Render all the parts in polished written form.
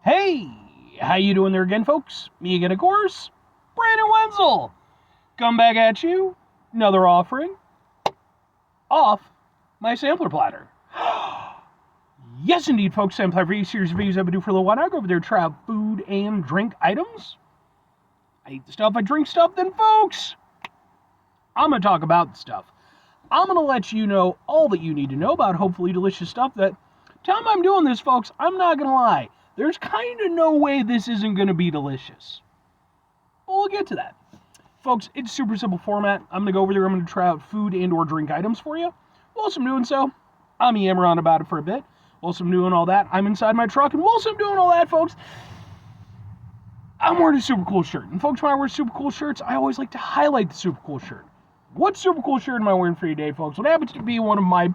Hey, how you doing there again, folks? Me again, of course, Brandon Wenzel. Come back at you, another offering off my sampler platter. Yes, indeed, folks, sampler for series of videos I've been doing for a little while now. I go over there, try out food and drink items. I eat the stuff, I drink stuff, then, folks, I'm going to talk about the stuff. I'm going to let you know all that you need to know about hopefully delicious stuff that, time I'm doing this, folks, I'm not going to lie. There's kind of no way this isn't going to be delicious. But we'll get to that. Folks, it's super simple format. I'm going to go over there. I'm going to try out food and or drink items for you. Whilst I'm doing so, I'm yammering on about it for a bit. Whilst I'm doing all that, I'm inside my truck. And whilst I'm doing all that, folks, I'm wearing a super cool shirt. And folks, when I wear super cool shirts, I always like to highlight the super cool shirt. What super cool shirt am I wearing for you today, folks? What happens to be one of my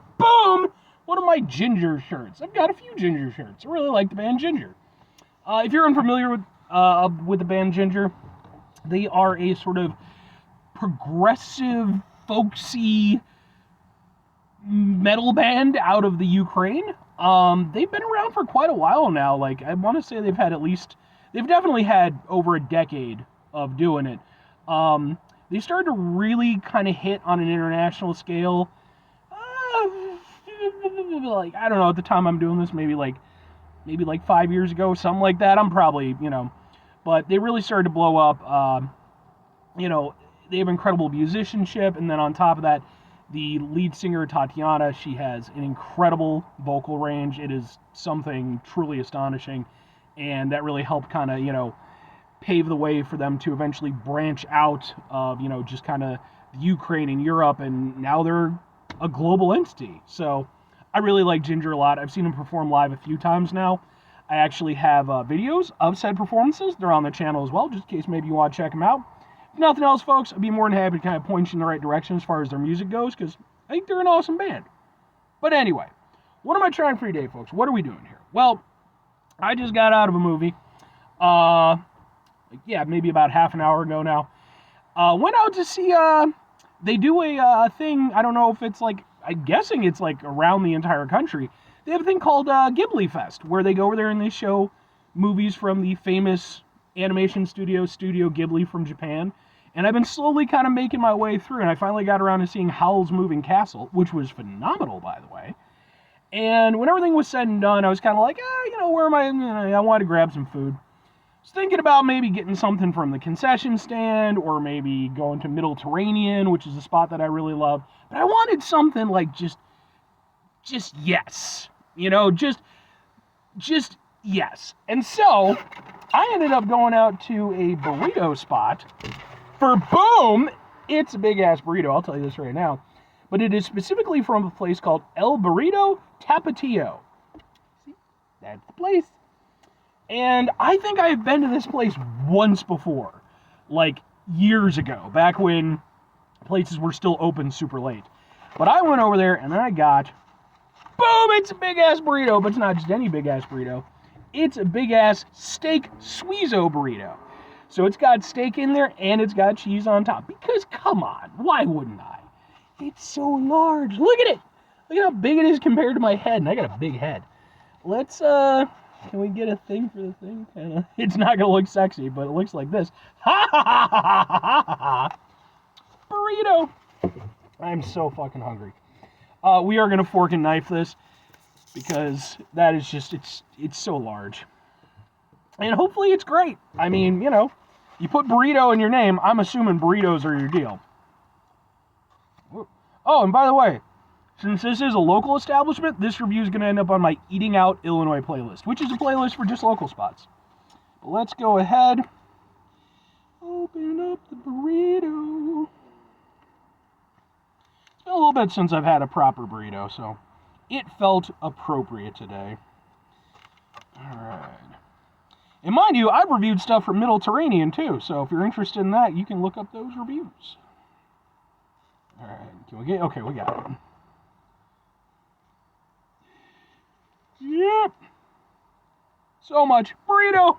Ginger shirts. I've got a few Ginger shirts. I really like the band Ginger. If you're unfamiliar with the band Ginger, they are a sort of progressive, folksy metal band out of the Ukraine. They've been around for quite a while now. Like, I want to say they've definitely had over a decade of doing it. They started to really kind of hit on an international scale. Like, I don't know, at the time I'm doing this, maybe like 5 years ago, something like that. I'm probably, but they really started to blow up. They have incredible musicianship, and then on top of that, the lead singer, Tatiana, she has an incredible vocal range. It is something truly astonishing, and that really helped kind of, pave the way for them to eventually branch out of, just kind of Ukraine and Europe, and now they're a global entity. So I really like Ginger a lot. I've seen them perform live a few times now. I actually have videos of said performances. They're on the channel as well, just in case maybe you want to check them out. If nothing else, folks, I'd be more than happy to kind of point you in the right direction as far as their music goes, because I think they're an awesome band. But anyway, what am I trying for today, folks? What are we doing here? Well, I just got out of a movie. Maybe about half an hour ago now. Went out to see, they do a thing, I don't know if it's like, I'm guessing it's like around the entire country. They have a thing called Ghibli Fest, where they go over there and they show movies from the famous animation Studio Ghibli from Japan. And I've been slowly kind of making my way through, and I finally got around to seeing Howl's Moving Castle, which was phenomenal, by the way. And when everything was said and done, I was kind of like, where am I? I wanted to grab some food. I was thinking about maybe getting something from the concession stand, or maybe going to Mediterranean, which is a spot that I really love. But I wanted something like just yes. Just yes. And so I ended up going out to a burrito spot for boom. It's a big ass burrito, I'll tell you this right now. But it is specifically from a place called Burrito Tapatio. See? That's the place. And I think I've been to this place once before, like years ago, back when places were still open super late. But I went over there and I got, boom, it's a big ass burrito, but it's not just any big ass burrito. It's a big ass steak Suizo burrito. So it's got steak in there and it's got cheese on top. Because come on, why wouldn't I? It's so large. Look at it. Look at how big it is compared to my head. And I got a big head. Let's, can we get a thing for the thing? Kinda. It's not going to look sexy, but it looks like this. Ha ha ha ha ha ha ha. Burrito. I'm so fucking hungry. We are going to fork and knife this because that is just, it's so large. And hopefully it's great. I mean, you put burrito in your name, I'm assuming burritos are your deal. Oh, and by the way, since this is a local establishment, this review is going to end up on my Eating Out Illinois playlist, which is a playlist for just local spots. But let's go ahead. Open up the burrito. It's been a little bit since I've had a proper burrito, so it felt appropriate today. Alright. And mind you, I've reviewed stuff from Mediterranean too, so if you're interested in that, you can look up those reviews. Alright, can we get... Okay, we got it. Yep. So much burrito.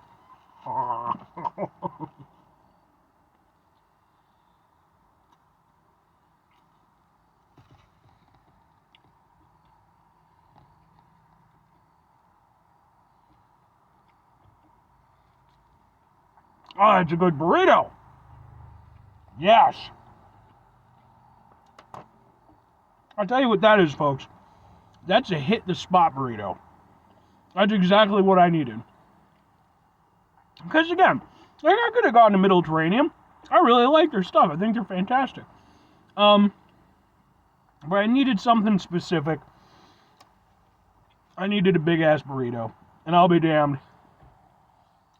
Oh, it's a good burrito. Yes. I'll tell you what that is, folks. That's a hit the spot burrito. That's exactly what I needed. Because again, like I could have gone to Mediterranean. I really like their stuff. I think they're fantastic. But I needed something specific. I needed a big ass burrito. And I'll be damned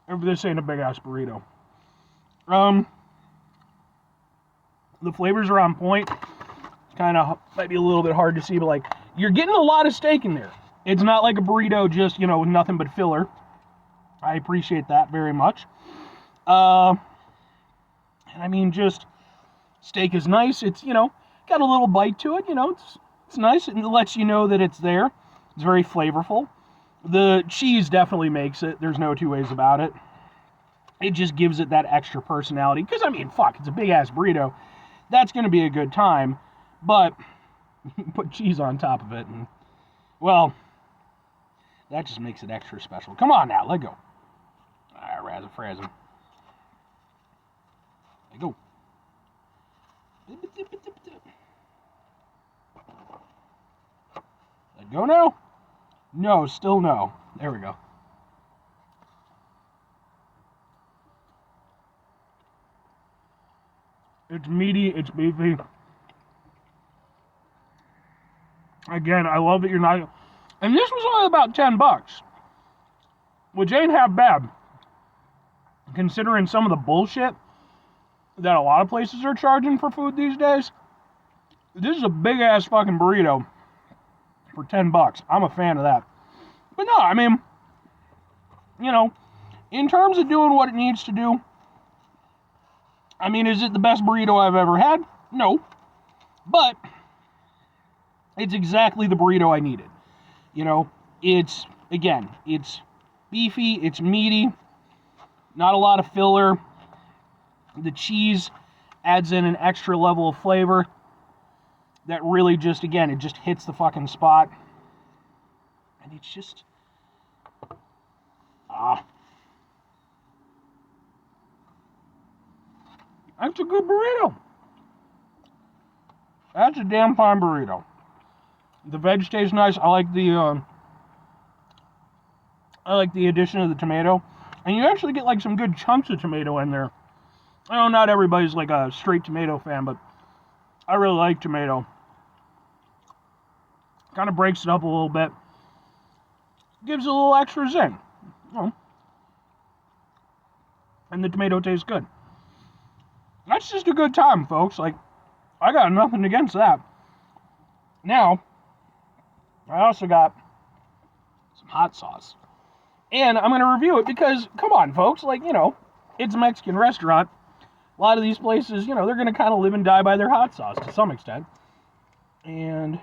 if this ain't a big ass burrito. The flavors are on point. Kind of might be a little bit hard to see, but like you're getting a lot of steak in there. It's not like a burrito just, with nothing but filler. I appreciate that very much. And I mean, just steak is nice. It's, got a little bite to it, it's nice. It lets you know that it's there. It's very flavorful. The cheese definitely makes it. There's no two ways about it. It just gives it that extra personality. Because, I mean, fuck, it's a big-ass burrito. That's going to be a good time. But put cheese on top of it, and, well, that just makes it extra special. Come on now, let go. All right, razz-a-frazz-a. Let go. Let go now? No, still no. There we go. It's meaty, it's beefy. Again, I love that you're not... And this was only about $10, which ain't half bad, considering some of the bullshit that a lot of places are charging for food these days. This is a big-ass fucking burrito for $10. I'm a fan of that. But no, I mean, in terms of doing what it needs to do, I mean, is it the best burrito I've ever had? No. But it's exactly the burrito I needed. It's beefy, it's meaty, not a lot of filler. The cheese adds in an extra level of flavor that really just, again, it just hits the fucking spot. And it's just, that's a good burrito. That's a damn fine burrito. The veg tastes nice. I like the addition of the tomato. And you actually get like some good chunks of tomato in there. I know not everybody's like a straight tomato fan, but I really like tomato. Kind of breaks it up a little bit. Gives it a little extra zing. And the tomato tastes good. That's just a good time, folks. Like, I got nothing against that. Now, I also got some hot sauce. And I'm going to review it because, come on, folks, like, it's a Mexican restaurant. A lot of these places, they're going to kind of live and die by their hot sauce to some extent. And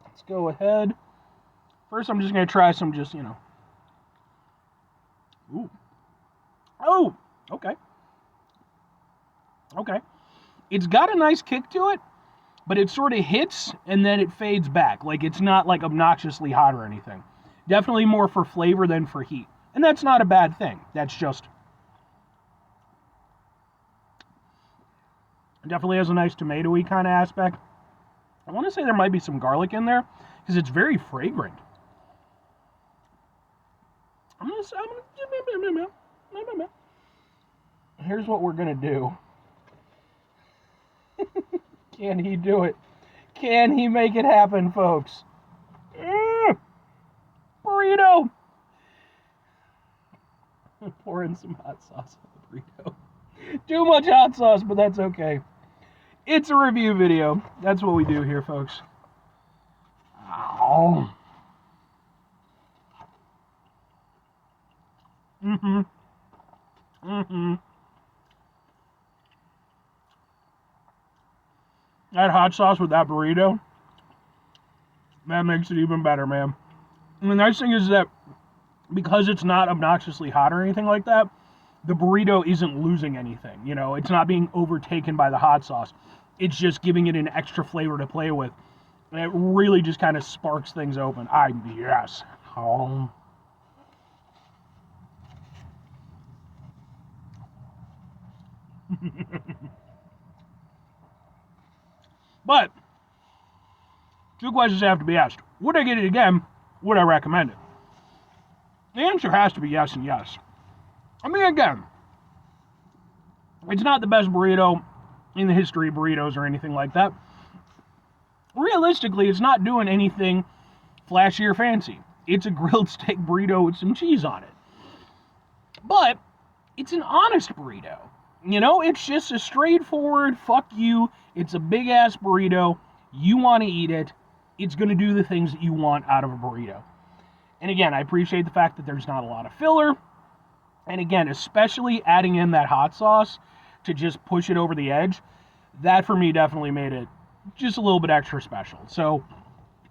let's go ahead. First, I'm just going to try some Ooh. Oh, okay. Okay. It's got a nice kick to it, but it sort of hits and then it fades back. Like, it's not like obnoxiously hot or anything. Definitely more for flavor than for heat. And that's not a bad thing. That's just... It definitely has a nice tomatoey kind of aspect. I want to say there might be some garlic in there because it's very fragrant. Here's what we're going to do. Can he do it? Can he make it happen, folks? Burrito! Pour in some hot sauce on the burrito. Too much hot sauce, but that's okay. It's a review video. That's what we do here, folks. Ow. That hot sauce with that burrito, that makes it even better, man. And the nice thing is that because it's not obnoxiously hot or anything like that, the burrito isn't losing anything. It's not being overtaken by the hot sauce. It's just giving it an extra flavor to play with. And it really just kind of sparks things open. Yes. Oh. But two questions have to be asked. Would I get it again? Would I recommend it? The answer has to be yes and yes. I mean, again, it's not the best burrito in the history of burritos or anything like that. Realistically, it's not doing anything flashy or fancy. It's a grilled steak burrito with some cheese on it. But it's an honest burrito. You know, it's just a straightforward, fuck you, it's a big-ass burrito, you want to eat it, it's going to do the things that you want out of a burrito. And again, I appreciate the fact that there's not a lot of filler. And again, especially adding in that hot sauce to just push it over the edge, that for me definitely made it just a little bit extra special. So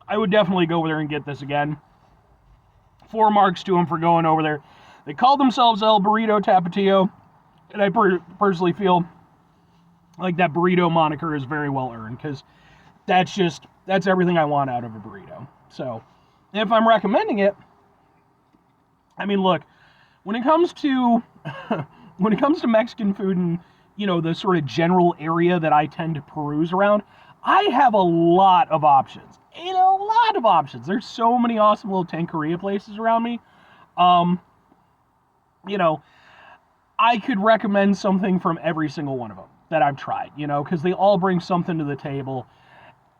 I would definitely go over there and get this again. 4 marks to them for going over there. They called themselves El Burrito Tapatio, and I personally feel like that burrito moniker is very well earned, because that's everything I want out of a burrito. So if I'm recommending it, I mean, look, when it comes to Mexican food and, you know, the sort of general area that I tend to peruse around, I have a lot of options. There's so many awesome little taqueria places around me. You know, I could recommend something from every single one of them that I've tried, you know, because they all bring something to the table.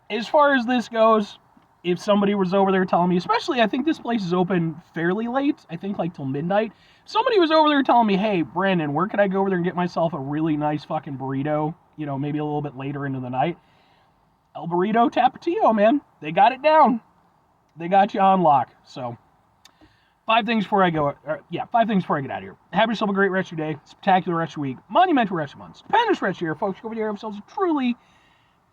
As far as this goes, if somebody was over there telling me, especially I think this place is open fairly late, I think like till midnight. Somebody was over there telling me, hey, Brandon, where could I go over there and get myself a really nice fucking burrito, you know, maybe a little bit later into the night? El Burrito Tapatio, man. They got it down. They got you on lock. So, 5 things before I get out of here. Have yourself a great rest of your day, spectacular rest of your week, monumental rest of your month, stupendous rest of your year, folks. Go over there and have yourselves a truly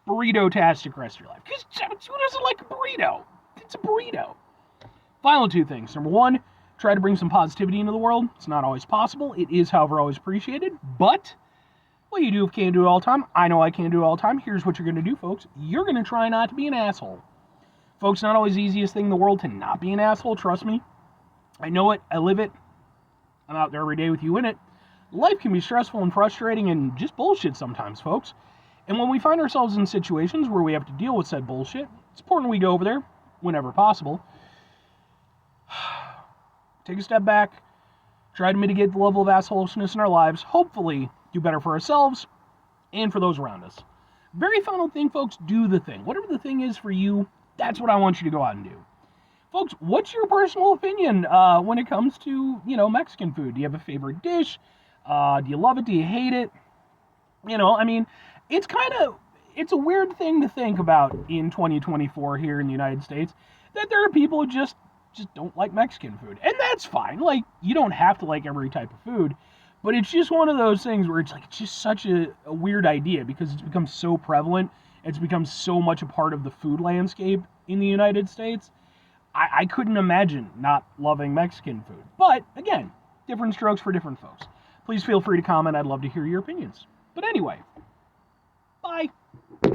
burrito-tastic rest of your life. Because who doesn't like a burrito? It's a burrito. Final 2 things. Number 1, try to bring some positivity into the world. It's not always possible. It is, however, always appreciated. But what you do if you can't do it all the time, I know I can't do it all the time. Here's what you're going to do, folks. You're going to try not to be an asshole. Folks, not always the easiest thing in the world to not be an asshole, trust me. I know it. I live it. I'm out there every day with you in it. Life can be stressful and frustrating and just bullshit sometimes, folks. And when we find ourselves in situations where we have to deal with said bullshit, it's important we go over there, whenever possible. Take a step back, try to mitigate the level of assholishness in our lives, hopefully do better for ourselves and for those around us. Very final thing, folks, do the thing. Whatever the thing is for you, that's what I want you to go out and do. Folks, what's your personal opinion when it comes to, you know, Mexican food? Do you have a favorite dish? Do you love it? Do you hate it? You know, I mean, it's a weird thing to think about in 2024 here in the United States, that there are people who just don't like Mexican food. And that's fine. Like, you don't have to like every type of food, but it's just one of those things where it's like, it's just such a weird idea because it's become so prevalent. It's become so much a part of the food landscape in the United States. I couldn't imagine not loving Mexican food. But, again, different strokes for different folks. Please feel free to comment. I'd love to hear your opinions. But anyway, bye.